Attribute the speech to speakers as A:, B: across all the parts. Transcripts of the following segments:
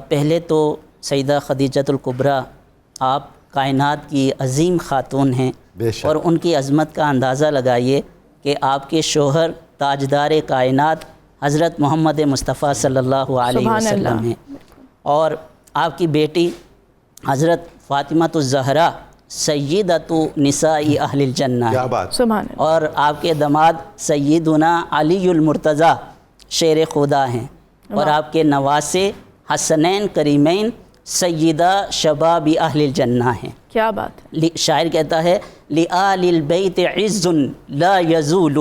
A: پہلے تو سیدہ خدیجۃ الکبریٰ آپ کائنات کی عظیم خاتون ہیں، اور ان کی عظمت کا اندازہ لگائیے کہ آپ کے شوہر تاجدار کائنات حضرت محمد مصطفیٰ صلی اللہ علیہ وسلم ہیں، اور آپ کی بیٹی حضرت فاطمہ الزہرا سیدۃ نساء اہل الجنہ ہے، اور آپ کے داماد سیدنا علی المرتضیٰ شیر خدا ہیں، اور آپ کے نواسے حسنین کریمین سیدہ شباب اہل الجنہ ہیں۔
B: کیا بات ہے!
A: شاعر کہتا ہے لآل البیت عز لا یزول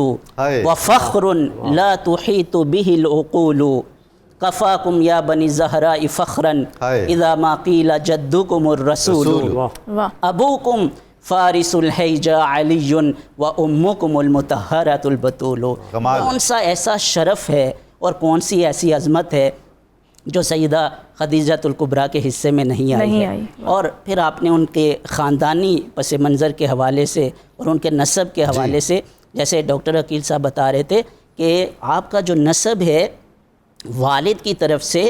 A: وفخر لا تحیط به العقول کفاکم یا بنی زہراء فخرا اذا ما قیل جدکم الرسول ابوکم فارس الحیجا علی و امکم المطہرۃ البتول۔ کون سا ایسا شرف ہے اور کون سی ایسی عظمت ہے جو سیدہ خدیجۃ الکبریٰ کے حصے میں نہیں آئی ہے۔ اور پھر آپ نے ان کے خاندانی پس منظر کے حوالے سے اور ان کے نسب کے حوالے سے، جیسے ڈاکٹر عقیل صاحب بتا رہے تھے کہ آپ کا جو نسب ہے والد کی طرف سے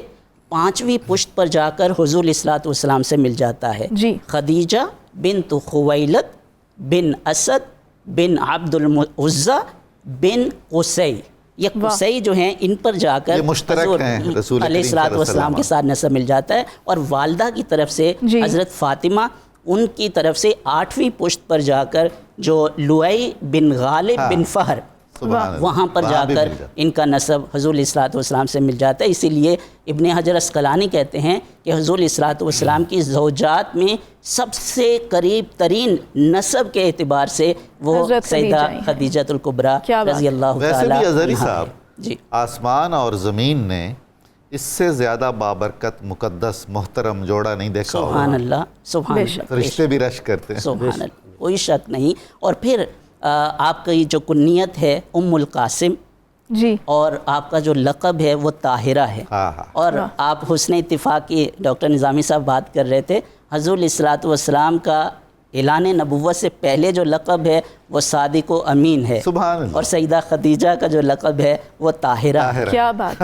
A: 5ویں پشت پر جا کر حضور علیہ الصلوۃ والسلام سے مل جاتا ہے۔ خدیجہ بنت خویلد بن اسد بن عبد العزیٰ بن قصی، یہ قصی جو ہیں ان پر جا کر حضور علیہ الصلوۃ والسلام کے ساتھ نسب مل جاتا ہے، اور والدہ کی طرف سے حضرت فاطمہ، ان کی طرف سے 8ویں پشت پر جا کر جو لؤی بن غالب بن فہر، وہاں پر جا کر ان کا نسب حضور علیہ الصلوۃ والسلام سے مل جاتا ہے۔ اسی لیے ابن حجر عسقلانی کہتے ہیں کہ حضور علیہ الصلوۃ والسلام کی زوجات میں سب سے قریب ترین نسب کے اعتبار سے وہ سیدہ خدیجۃ الکبریٰ رضی اللہ تعالی عنہا۔
C: ویسے بھی اظہری صاحب، آسمان اور زمین نے اس سے زیادہ بابرکت مقدس محترم جوڑا نہیں دیکھا ہوگا۔
A: سبحان اللہ، سبحان اللہ،
C: فرشتے بھی رش کرتے ہیں،
A: سبحان اللہ، کوئی شک نہیں۔ اور پھر آپ کی جو کنیت ہے ام القاسم، اور آپ کا جو لقب ہے وہ طاہرہ ہے، اور آپ حسن اتفاق کی ڈاکٹر نظامی صاحب بات کر رہے تھے، حضور علیہ الصلوۃ والسلام کا اعلان نبوت سے پہلے جو لقب ہے وہ صادق و امین ہے، اور سیدہ خدیجہ کا جو لقب ہے وہ طاہرہ ہے۔
B: کیا بات!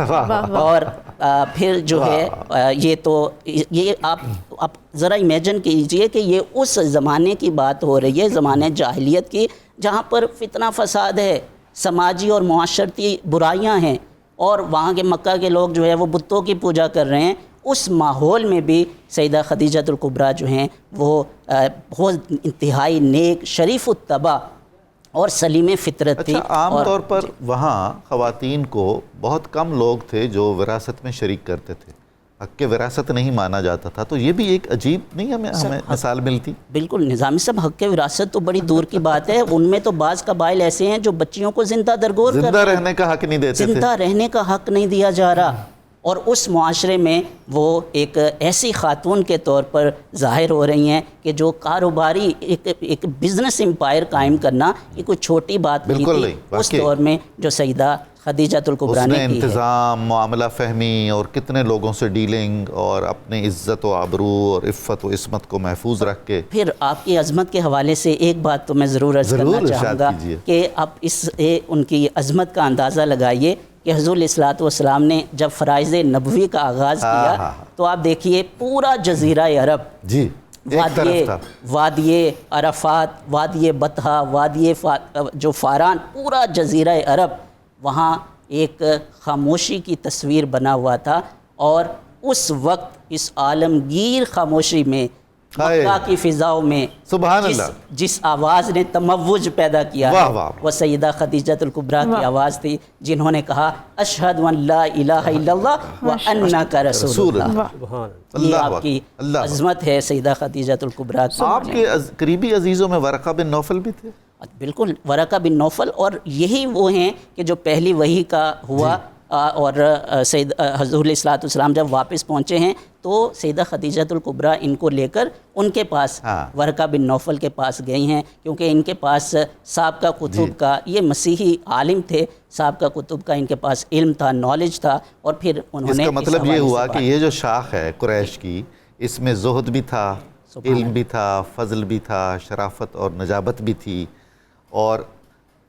A: اور پھر جو ہے یہ تو یہ آپ ذرا امیجن کیجئے کہ یہ اس زمانے کی بات ہو رہی ہے، زمانے جاہلیت کی، جہاں پر فتنہ فساد ہے، سماجی اور معاشرتی برائیاں ہیں، اور وہاں کے مکہ کے لوگ جو ہے وہ بتوں کی پوجا کر رہے ہیں۔ اس ماحول میں بھی سیدہ خدیجۃ الکبریٰ جو ہیں وہ بہت انتہائی نیک، شریف الطبع اور سلیم فطرت تھی۔
C: عام طور پر وہاں خواتین کو بہت کم لوگ تھے جو وراثت میں شریک کرتے تھے، حق وراثت نہیں مانا جاتا تھا، تو یہ بھی ایک عجیب نہیں ہمیں مثال ملتی؟
A: بالکل نظامی صاحب، حق وراثت تو بڑی دور کی بات ہے، ان میں تو بعض قبائل ایسے ہیں جو بچیوں کو زندہ درگور
C: زندہ رہنے کا حق نہیں دیتے تھے،
A: زندہ رہنے کا حق نہیں دیا جا رہا، اور اس معاشرے میں وہ ایک ایسی خاتون کے طور پر ظاہر ہو رہی ہیں کہ جو کاروباری ایک بزنس امپائر قائم کرنا یہ کوئی چھوٹی بات نہیں تھی اس دور میں، جو سیدہ خدیجۃ الکبریٰ نے کی ہے۔
C: انتظام، معاملہ فہمی، اور کتنے لوگوں سے ڈیلنگ، اور اپنے عزت و آبرو اور عفت و عصمت کو محفوظ رکھ کے۔
A: پھر آپ کی عظمت کے حوالے سے ایک بات تو میں ضرور عرض کرنا چاہوں گا کہ آپ اس ان کی عظمت کا اندازہ لگائیے کہ حضور علیہ الصلوۃ والسلام نے جب فرائض نبوی کا آغاز کیا تو آپ دیکھیے پورا جزیرہ عرب، وادی عرفات، وادی بطحہ، وادی جو فاران، پورا جزیرہ عرب، وہاں ایک خاموشی کی تصویر بنا ہوا تھا، اور اس وقت اس عالمگیر خاموشی میں مکہ کی فضاؤں میں جس آواز نے تموج پیدا کیا ہے وہ سیدہ خدیجۃ الکبریٰ کی آواز تھی، جنہوں نے کہا اشہد ان لا الہ الا اللہ وانک رسول اللہ۔ یہ آپ کی عظمت ہے سیدہ خدیجۃ الکبریٰ کی۔
C: آپ کے قریبی عزیزوں میں ورقہ بن نوفل بھی تھے؟
A: بالکل، ورقہ بن نوفل، اور یہی وہ ہیں کہ جو پہلی وحی کا ہوا، اور سید حضور علیہ الصلوۃ والسلام جب واپس پہنچے ہیں تو سیدہ خدیجۃ الکبریٰ ان کو لے کر ان کے پاس ورقہ بن نوفل کے پاس گئی ہیں، کیونکہ ان کے پاس سابقہ کتب کا، یہ مسیحی عالم تھے، سابقہ کتب کا ان کے پاس علم تھا، نالج تھا، اور پھر انہوں نے
C: اس کا مطلب یہ ہوا کہ یہ جو شاخ ہے قریش کی، اس میں زہد بھی تھا، علم بھی تھا، فضل بھی تھا، شرافت اور نجابت بھی تھی، اور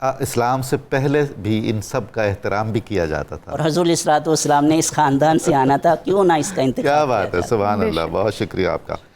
C: اسلام سے پہلے بھی ان سب کا احترام بھی کیا جاتا تھا.
A: اور حضور علیہ الصلوۃ والسلام نے اس خاندان سے آنا تھا، کیوں نہ اس کا انتخاب
C: کیا بات ہے، سبحان اللہ، بہت شکریہ آپ کا.